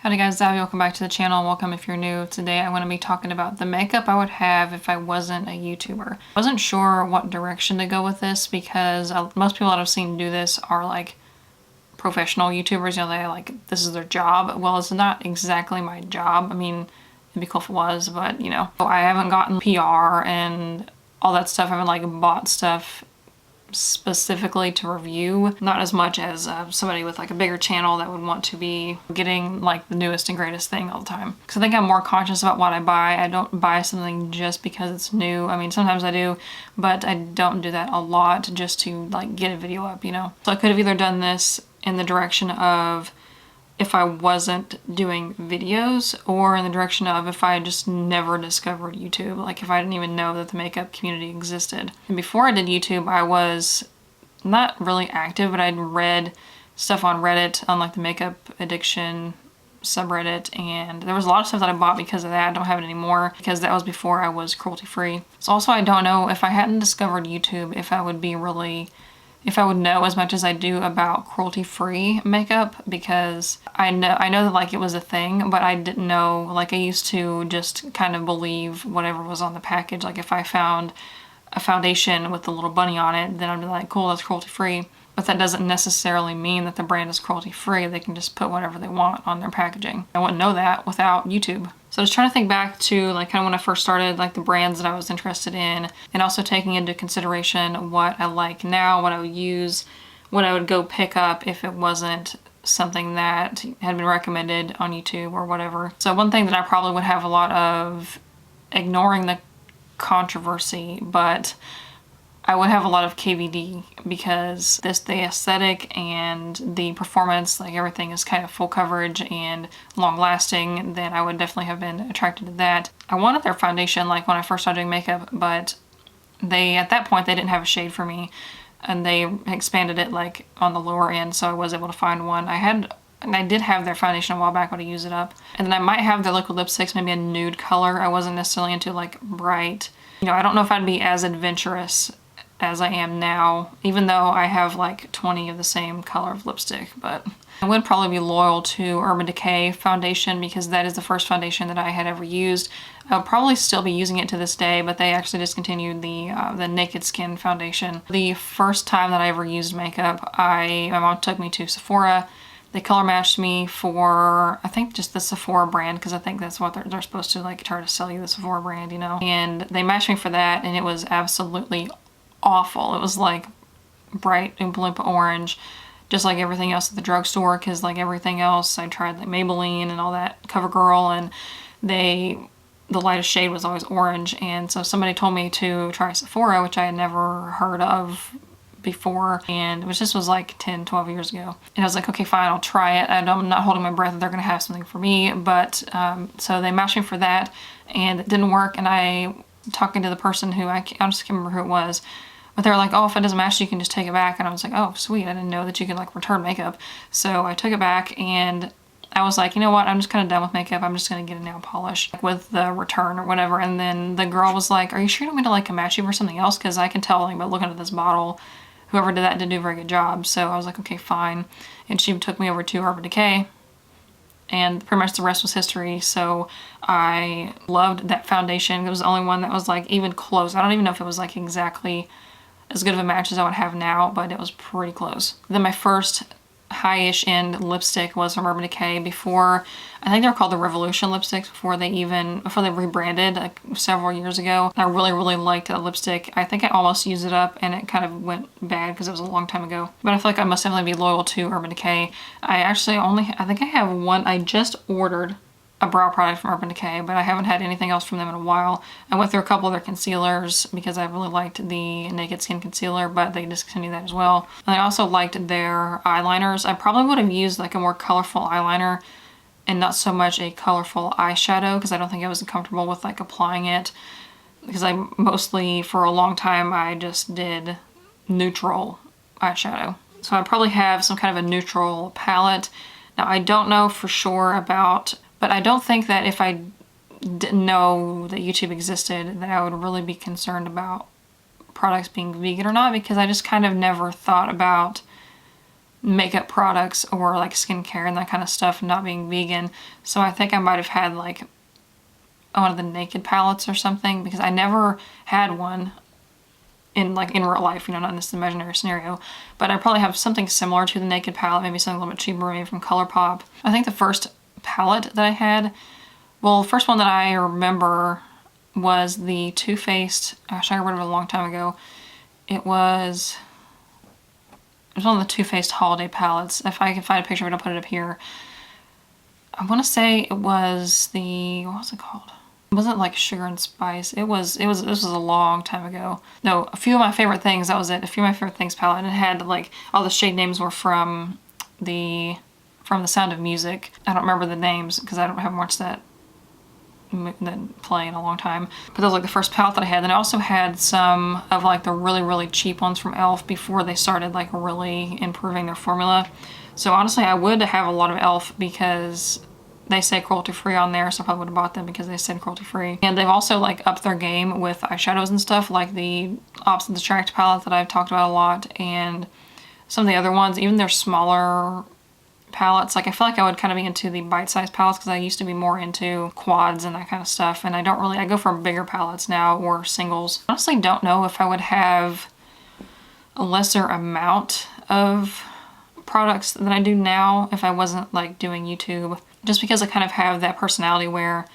Howdy guys, Zavi, welcome back to the channel. Welcome if you're new. Today I'm going to be talking about the makeup I would have if I wasn't a YouTuber. I wasn't sure what direction to go with this because most people that I've seen do this are like professional YouTubers. You know, they like, this is their job. Well, it's not exactly my job. I mean, it'd be cool if it was, but you know. I haven't gotten PR and all that stuff. I haven't like bought stuff specifically to review, not as much as somebody with like a bigger channel that would want to be getting like the newest and greatest thing all the time. Because I think I'm more conscious about what I buy. I don't buy something just because it's new. I mean, sometimes I do, but I don't do that a lot just to like get a video up, you know. So I could have either done this in the direction of if I wasn't doing videos, or in the direction of if I just never discovered YouTube, like if I didn't even know that the makeup community existed. And before I did YouTube, I was not really active, but I'd read stuff on Reddit, on like the makeup addiction subreddit, and there was a lot of stuff that I bought because of that. I don't have it anymore because that was before I was cruelty free. So also I don't know if I hadn't discovered YouTube, if I would know as much as I do about cruelty-free makeup, because I know that like it was a thing, but I didn't know, like I used to just kind of believe whatever was on the package. Like if I found a foundation with a little bunny on it, then I'd be like, cool, that's cruelty-free. But that doesn't necessarily mean that the brand is cruelty-free. They can just put whatever they want on their packaging. I wouldn't know that without YouTube. So I was trying to think back to like kind of when I first started, like the brands that I was interested in, and also taking into consideration what I like now, what I would use, what I would go pick up if it wasn't something that had been recommended on YouTube or whatever. So one thing that I probably would have a lot of, ignoring the controversy, but I would have a lot of KVD because the aesthetic and the performance, like everything is kind of full coverage and long lasting, then I would definitely have been attracted to that. I wanted their foundation like when I first started doing makeup, but at that point they didn't have a shade for me, and they expanded it like on the lower end, so I was able to find one. I did have their foundation a while back, but I used it up. And then I might have their liquid lipsticks, maybe a nude color. I wasn't necessarily into like bright. You know, I don't know if I'd be as adventurous as I am now, even though I have like 20 of the same color of lipstick. But I would probably be loyal to Urban Decay foundation because that is the first foundation that I had ever used. I'll probably still be using it to this day, but they actually discontinued the Naked Skin foundation. The first time that I ever used makeup, my mom took me to Sephora. They color matched me for, I think, just the Sephora brand, because I think that's what they're supposed to like try to sell you, the Sephora brand, you know. And they matched me for that, and it was absolutely awful. It was like bright Oompa Loompa orange, just like everything else at the drugstore, because like everything else I tried, like Maybelline and all that, CoverGirl, and the lightest shade was always orange. And so somebody told me to try Sephora, which I had never heard of before, and this was like 10-12 years ago, and I was like, okay, fine, I'll try it. I'm not holding my breath that they're gonna have something for me, but so they matched me for that, and it didn't work. And I talking to the person who I just can't remember who it was, but they were like, oh, if it doesn't match, you can just take it back. And I was like, oh, sweet. I didn't know that you could like return makeup. So I took it back, and I was like, you know what? I'm just kind of done with makeup. I'm just going to get a nail polish with the return or whatever. And then the girl was like, are you sure you don't want me to like match you for something else? Because I can tell like by looking at this bottle, whoever did that didn't do a very good job. So I was like, okay, fine. And she took me over to Urban Decay, and pretty much the rest was history. So I loved that foundation. It was the only one that was like even close. I don't even know if it was like exactly as good of a match as I would have now, but it was pretty close. Then my first high-ish end lipstick was from Urban Decay before, I think they were called the Revolution lipsticks before they rebranded like several years ago. I really, really liked that lipstick. I think I almost used it up and it kind of went bad because it was a long time ago. But I feel like I must definitely be loyal to Urban Decay. I think I have one. I just ordered a brow product from Urban Decay, but I haven't had anything else from them in a while. I went through a couple of their concealers because I really liked the Naked Skin concealer, but they discontinued that as well. And I also liked their eyeliners. I probably would have used like a more colorful eyeliner and not so much a colorful eyeshadow, because I don't think I was comfortable with like applying it, because I mostly, for a long time, I just did neutral eyeshadow. So I probably have some kind of a neutral palette. Now I don't know for sure about, but I don't think that if I didn't know that YouTube existed, that I would really be concerned about products being vegan or not, because I just kind of never thought about makeup products or like skincare and that kind of stuff, not being vegan. So I think I might have had like one of the Naked palettes or something, because I never had one in real life, you know, not in this imaginary scenario, but I probably have something similar to the Naked palette, maybe something a little bit cheaper, maybe from ColourPop. I think the first palette that I had, well, the first one that I remember was the Too Faced, gosh, I got rid of it a long time ago. It was one of the Too Faced holiday palettes. If I can find a picture of it, I'll put it up here. I want to say it was the, what was it called? It wasn't like Sugar and Spice. This was a long time ago. No, A Few of My Favorite Things, that was it. A Few of My Favorite Things palette. And it had like, all the shade names were from the Sound of Music. I don't remember the names because I haven't watched that play in a long time. But that was like the first palette that I had. Then I also had some of like the really, really cheap ones from e.l.f. before they started like really improving their formula. So honestly, I would have a lot of e.l.f. because they say cruelty free on there, so I probably would have bought them because they said cruelty free. And they've also like upped their game with eyeshadows and stuff, like the Opposites Attract palette that I've talked about a lot, and some of the other ones, even their smaller palettes. Like I feel like I would kind of be into the bite-sized palettes because I used to be more into quads and that kind of stuff, and I go for bigger palettes now or singles. I honestly don't know if I would have a lesser amount of products than I do now if I wasn't like doing YouTube, just because I kind of have that personality where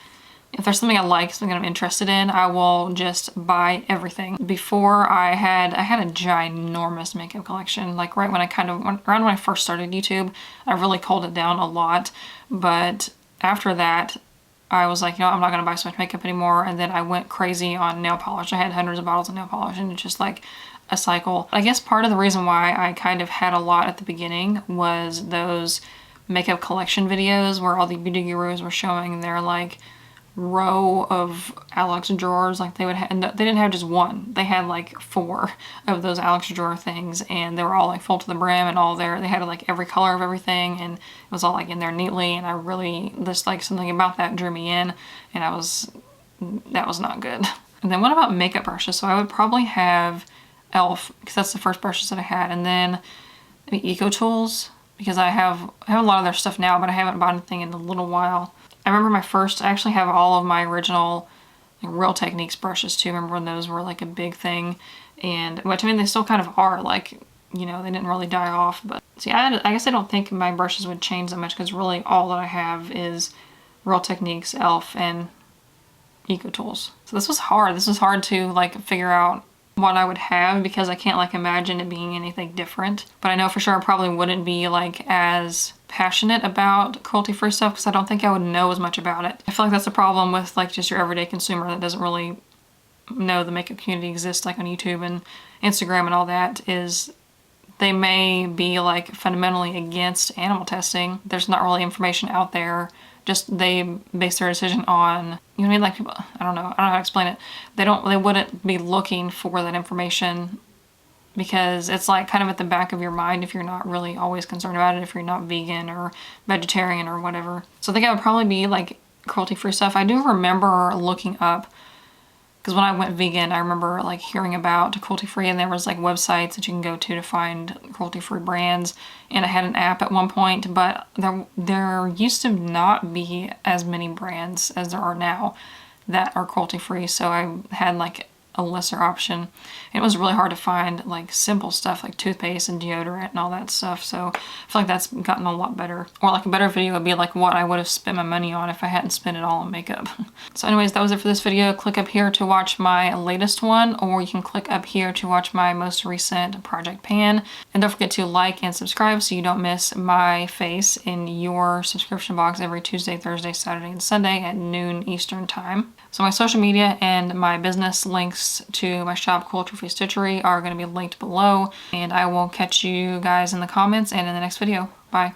if there's something I like, something I'm interested in, I will just buy everything. Before I had a ginormous makeup collection, like around when I first started YouTube. I really culled it down a lot, but after that I was like, you know, I'm not gonna buy so much makeup anymore, and then I went crazy on nail polish. I had hundreds of bottles of nail polish, and it's just like a cycle. I guess part of the reason why I kind of had a lot at the beginning was those makeup collection videos where all the beauty gurus were showing their like row of Alex drawers. Like they didn't have just one, they had like 4 of those Alex drawer things, and they were all like full to the brim and all there. They had like every color of everything, and it was all like in there neatly, and I really just like something about that drew me in, and that was not good. And then what about makeup brushes? So I would probably have e.l.f. because that's the first brushes that I had, and then maybe Eco Tools because I have a lot of their stuff now, but I haven't bought anything in a little while. I remember I actually have all of my original like, Real Techniques brushes too. Remember when those were like a big thing? And which I mean they still kind of are, like, you know, they didn't really die off. But see, I guess I don't think my brushes would change that much because really all that I have is Real Techniques, e.l.f. and Eco Tools. So this was hard. This was hard to like figure out what I would have because I can't like imagine it being anything different. But I know for sure I probably wouldn't be like as passionate about cruelty-free stuff because I don't think I would know as much about it. I feel like that's the problem with like just your everyday consumer that doesn't really know the makeup community exists, like on YouTube and Instagram and all that, is they may be like fundamentally against animal testing. There's not really information out there. Just they base their decision on, you know what I mean? Like people, I don't know how to explain it. They wouldn't be looking for that information because it's like kind of at the back of your mind if you're not really always concerned about it, if you're not vegan or vegetarian or whatever. So I think I would probably be like cruelty-free stuff. I do remember looking up, because when I went vegan, I remember like hearing about cruelty-free, and there was like websites that you can go to find cruelty-free brands, and I had an app at one point, but there used to not be as many brands as there are now that are cruelty-free, so I had like a lesser option. And it was really hard to find like simple stuff like toothpaste and deodorant and all that stuff, so I feel like that's gotten a lot better. Or like a better video would be like what I would have spent my money on if I hadn't spent it all on makeup. So anyways, that was it for this video. Click up here to watch my latest one, or you can click up here to watch my most recent project pan. And don't forget to like and subscribe so you don't miss my face in your subscription box every Tuesday, Thursday, Saturday, and Sunday at noon Eastern time. So my social media and my business links to my shop, Cruelty-Free Stitchery, are going to be linked below. And I will catch you guys in the comments and in the next video. Bye.